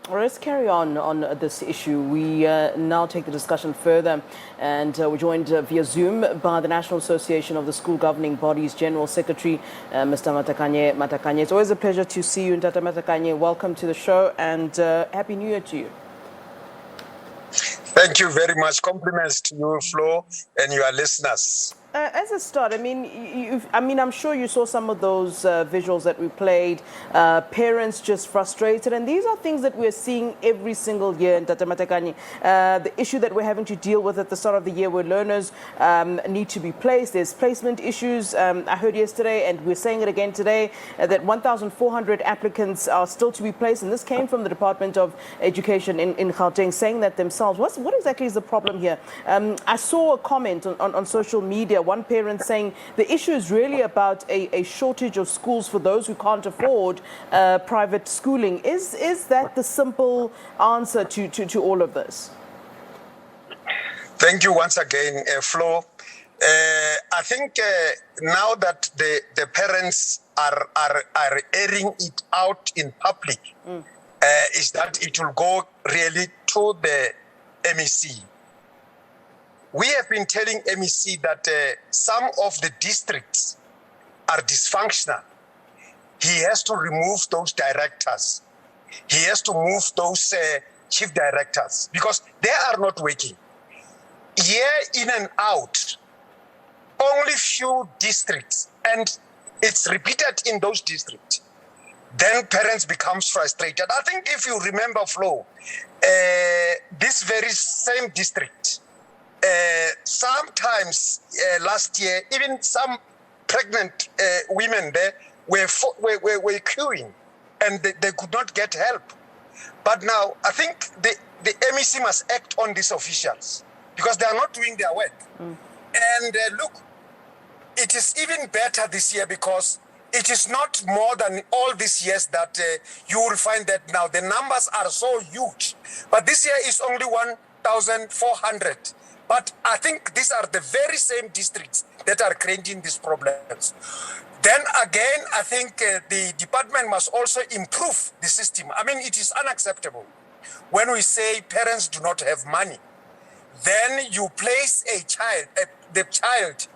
Well, let's carry on this issue. We now take the discussion further, and we're joined via Zoom by the National Association of the School Governing Bodies General Secretary, Mr. Matakanye Matakanye. It's always a pleasure to see you, Tata Matakanye. Welcome to the show, and Happy New Year to you. Thank you very much. Compliments to you, Flo, and your listeners. As a start, I mean, I'm sure you saw some of those visuals that we played. Parents just frustrated, and these are things that we're seeing every single year in Tata Matakanye. The issue that we're having to deal with at the start of the year, where learners need to be placed. There's placement issues. I heard yesterday, and we're saying it again today, that 1,400 applicants are still to be placed, and this came from the Department of Education in Gauteng, saying that themselves. What exactly is the problem here? I saw a comment on social media. One parent saying the issue is really about a shortage of schools for those who can't afford private schooling. Is that the simple answer to all of this? Thank you once again, Flo. I think now that the parents are airing it out in public, is that it will go really to the MEC. We have been telling MEC that some of the districts are dysfunctional. He has to remove those directors. He has to move those chief directors because they are not working. Year in and out, only few districts, and it's repeated in those districts. Then parents become frustrated. I think if you remember, Flo, this very same district, sometimes last year, even some pregnant women there were queuing, and they could not get help. But now I think the MEC must act on these officials because they are not doing their work. And look, it is even better this year because it is not more than all these years that you will find that now the numbers are so huge. But this year is only 1,400. But I think these are the very same districts that are creating these problems. Then again, I think the department must also improve the system. I mean, it is unacceptable when we say parents do not have money. Then you place the child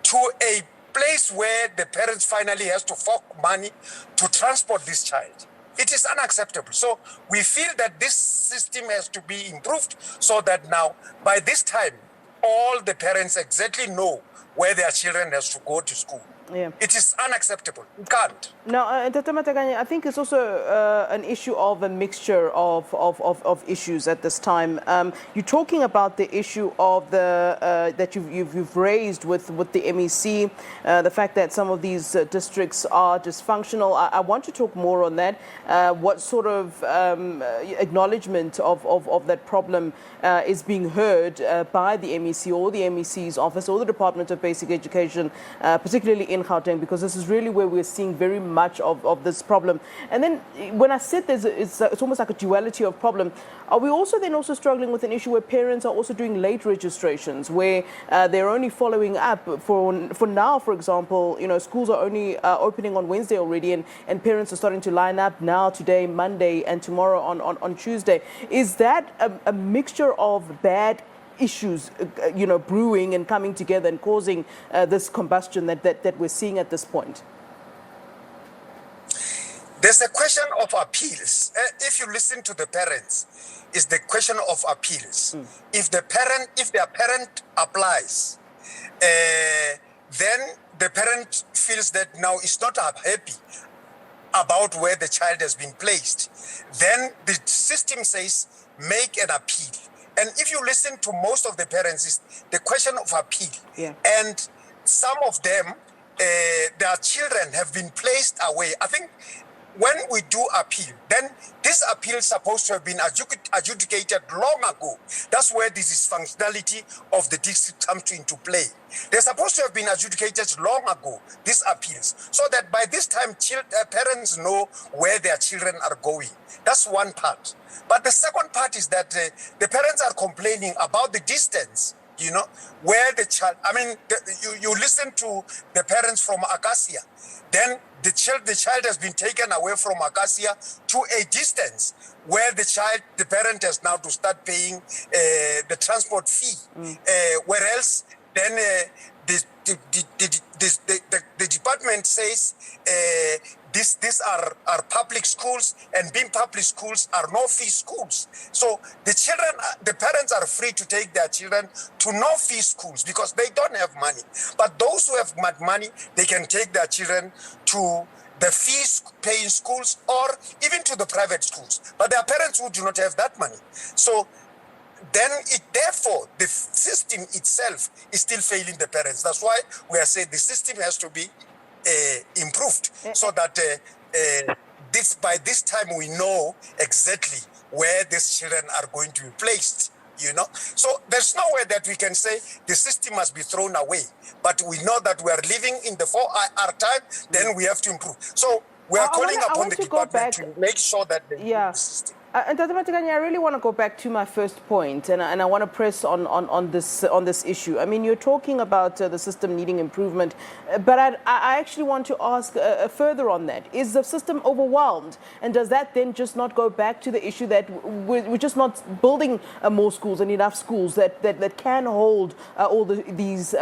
to a place where the parents finally has to fork money to transport this child. It is unacceptable. So we feel that this system has to be improved so that now, by this time, all the parents exactly know where their children has to go to school. Yeah. It is unacceptable. You can't. Now, Tata Matakanye, I think it's also an issue of a mixture of issues at this time. You're talking about the issue of the that you've raised with the MEC, the fact that some of these districts are dysfunctional. I want to talk more on that. What sort of acknowledgement of that problem is being heard by the MEC or the MEC's office or the Department of Basic Education, particularly in Gauteng, because this is really where we're seeing very much of this problem. And then when I said it's almost like a duality of problem, are we also struggling with an issue where parents are also doing late registrations, where they're only following up for now, for example, schools are only opening on Wednesday already, and parents are starting to line up now, today, Monday, and tomorrow on Tuesday. Is that a mixture of bad issues, brewing and coming together and causing this combustion that we're seeing at this point? There's a question of appeals. If you listen to the parents, it's the question of appeals. If their parent applies, then the parent feels that now it's not happy about where the child has been placed. Then the system says, make an appeal. And if you listen to most of the parents, it's the question of appeal. Yeah. And some of them, their children have been placed away. I think when we do appeal, then this appeal is supposed to have been adjudicated long ago. That's where this dysfunctionality of the district comes into play. They're supposed to have been adjudicated long ago, these appeals, so that by this time parents know where their children are going. That's one part. But the second part is that the parents are complaining about the distance you know, where the child, I mean, you listen to the parents from Acacia, then the child has been taken away from Acacia to a distance where the parent has now to start paying the transport fee. Where else, then the department says these are public schools, and being public schools are no fee schools. So the parents are free to take their children to no fee schools because they don't have money. But those who have money, they can take their children to the fees paying schools or even to the private schools. But there are parents who do not have that money. So then therefore, the system itself is still failing the parents. That's why we are saying the system has to be improved so that by this time we know exactly where these children are going to be placed, you know. So there's no way that we can say the system must be thrown away, but we know that we are living in the 4IR time, then we have to improve. So we are calling upon the department to make sure that they improve the system. And Dr. Matakanye, I really want to go back to my first point, and I want to press on this issue. I mean, you're talking about the system needing improvement, but I actually want to ask further on that. Is the system overwhelmed, and does that then just not go back to the issue that we're just not building more schools and enough schools that can hold all these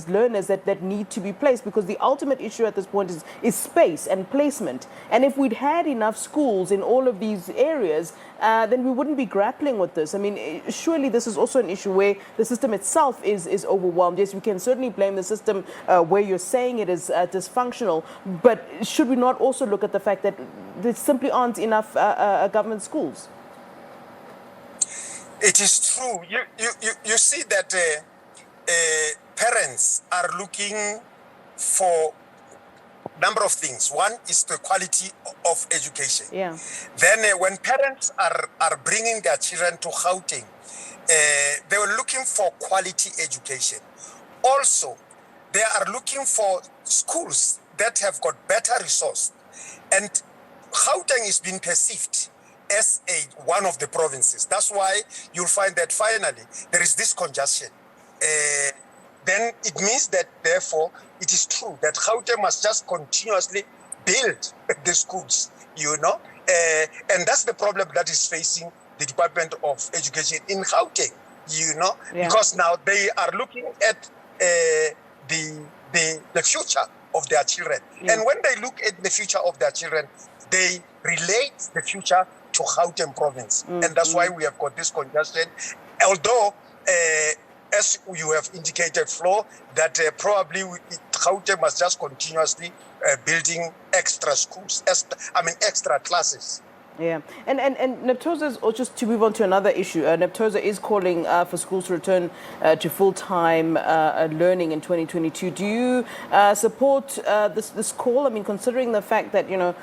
learners that need to be placed? Because the ultimate issue at this point is space and placement. And if we'd had enough schools in all of these areas, then we wouldn't be grappling with this. I mean, surely this is also an issue where the system itself is overwhelmed. Yes, we can certainly blame the system where you're saying it is dysfunctional, but should we not also look at the fact that there simply aren't enough government schools? It is true. You see that parents are looking for number of things. One is the quality of education. Yeah. Then when parents are bringing their children to Gauteng, they were looking for quality education. Also, they are looking for schools that have got better resource. And Gauteng is being perceived as one of the provinces. That's why you'll find that finally there is this congestion. Then it means that, therefore, it is true that Gauteng must just continuously build the schools, you know. And that's the problem that is facing the Department of Education in Gauteng, you know, because now they are looking at the future of their children. And when they look at the future of their children, they relate the future to Gauteng province. And that's why we have got this congestion. Although, as you have indicated, Flo, that probably Gauteng must just continuously building extra schools, extra classes. Yeah, and NEPTOSA, or just to move on to another issue, NEPTOSA is calling for schools to return to full-time learning in 2022. Do you support this call? I mean, considering the fact that, you know,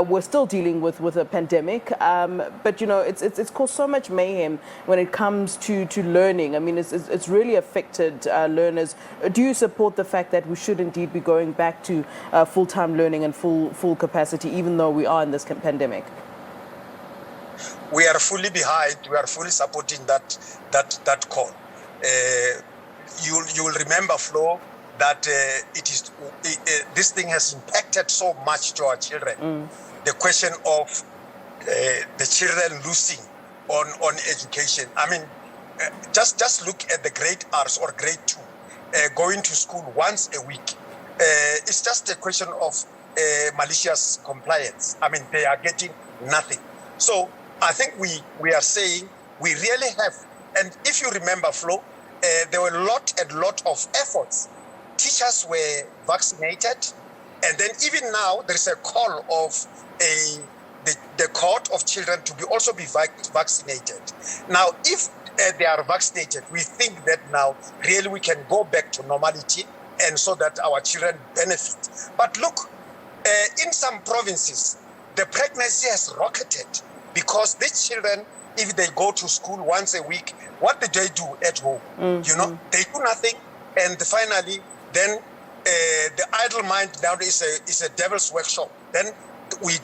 we're still dealing with a pandemic, but, you know, it's caused so much mayhem when it comes to learning. I mean, it's really affected learners. Do you support the fact that we should indeed be going back to full-time learning and full capacity, even though we are in this pandemic? We are fully behind. We are fully supporting that call. You'll remember, Flo, that this thing has impacted so much to our children. The question of the children losing on education. I mean, just look at the grade R's or grade 2 going to school once a week. It's just a question of malicious compliance. I mean, they are getting nothing. So I think we are saying we really have, and if you remember, Flo, there were a lot of efforts. Teachers were vaccinated, and then even now there is a call of the cohort of children to also be vaccinated. Now, if they are vaccinated, we think that now really we can go back to normality, and so that our children benefit. But look, in some provinces, the pregnancy has rocketed. Because these children, if they go to school once a week, what do they do at home? You know, they do nothing, and finally, then the idle mind now is a devil's workshop. Then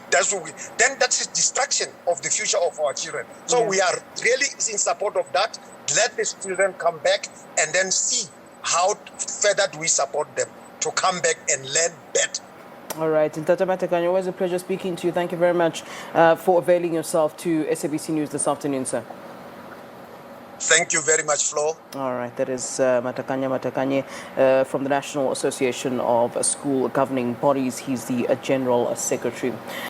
that's a distraction of the future of our children. So we are really in support of that. let these children come back and then see how further do we support them to come back and learn better. All right. Gauteng Matakanye, always a pleasure speaking to you. Thank you very much for availing yourself to SABC News this afternoon, sir. Thank you very much, Flo. All right, that is Matakanye Matakanye from the National Association of School Governing Bodies. He's the General Secretary.